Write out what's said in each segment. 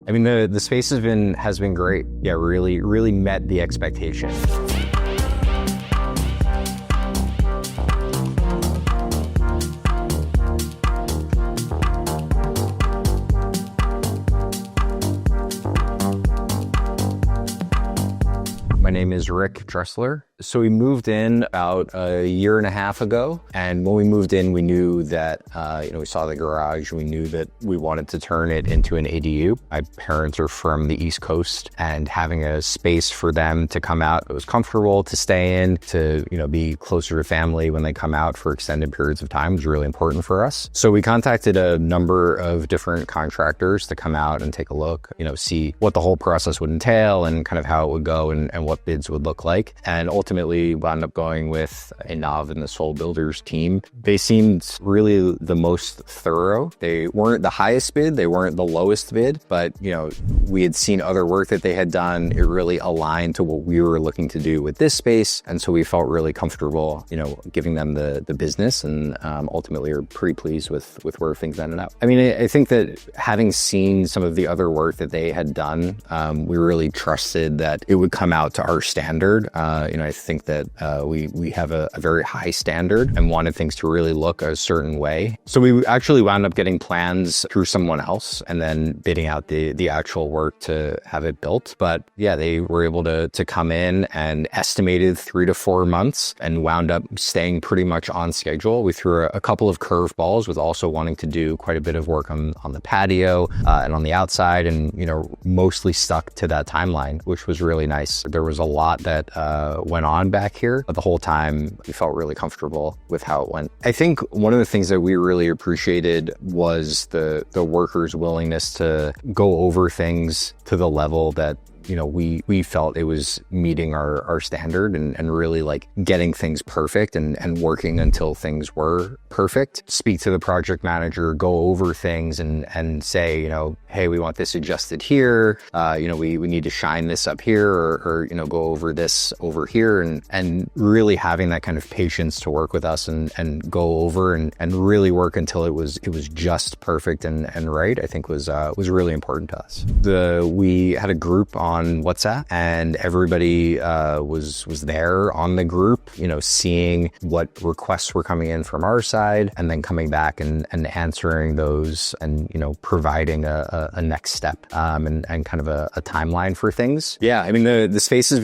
I mean, the space has been great. Yeah, really met the expectation. My name is Rick Dressler. So we moved in about a year and a half ago. And when we moved in, we knew that, we saw the garage. We knew that we wanted to turn it into an ADU. My parents are from the East Coast, and having a space for them to come out, it was comfortable to stay in, to, be closer to family when they come out for extended periods of time was really important for us. So we contacted a number of different contractors to come out and take a look, see what the whole process would entail and kind of how it would go and what bids would look like. And ultimately wound up going with Nav and the Soul Builders team. They seemed really the most thorough. They weren't the highest bid, they weren't the lowest bid, but we had seen other work that they had done. It really aligned to what we were looking to do with this space. And so we felt really comfortable, giving them the business, and ultimately are pretty pleased with where things ended up. I mean, I think that having seen some of the other work that they had done, we really trusted that it would come out to our standard. I think that we have a very high standard and wanted things to really look a certain way. So we actually wound up getting plans through someone else and then bidding out the actual work to have it built. But yeah, they were able to come in and estimated 3 to 4 months and wound up staying pretty much on schedule. We threw a couple of curveballs with also wanting to do quite a bit of work on the patio and on the outside, and mostly stuck to that timeline, which was really nice. There was a lot that went on back here, but the whole time we felt really comfortable with how it went. I think one of the things that we really appreciated was the workers' willingness to go over things to the level that we felt it was meeting our standard and really like getting things perfect and working until things were perfect. Speak to the project manager, go over things and say, hey, we want this adjusted here. We need to shine this up here or go over this over here, and really having that kind of patience to work with us and go over and really work until it was just perfect and right, I think was really important to us. We had a group on WhatsApp, and everybody was there on the group, seeing what requests were coming in from our side, and then coming back and answering those, and providing a next step and kind of a timeline for things. Yeah, I mean the space has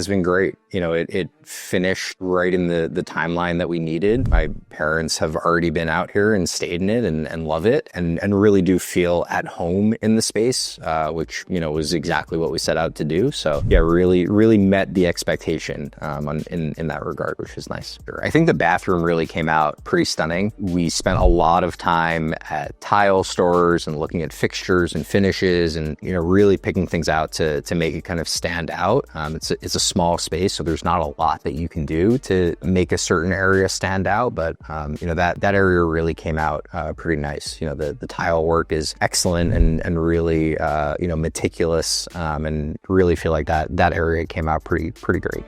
been great. It finished right in the timeline that we needed. My parents have already been out here and stayed in it and love it and really do feel at home in the space, which was exactly what we set out to do. So yeah, really met the expectation in that regard, which is nice. I think the bathroom really came out pretty stunning. We spent a lot of time at tile stores and looking at fixtures and finishes and really picking things out to make it kind of stand out. It's a small space, so there's not a lot that you can do to make a certain area stand out, but that area really came out pretty nice. The tile work is excellent and really meticulous, and really feel like that area came out pretty great.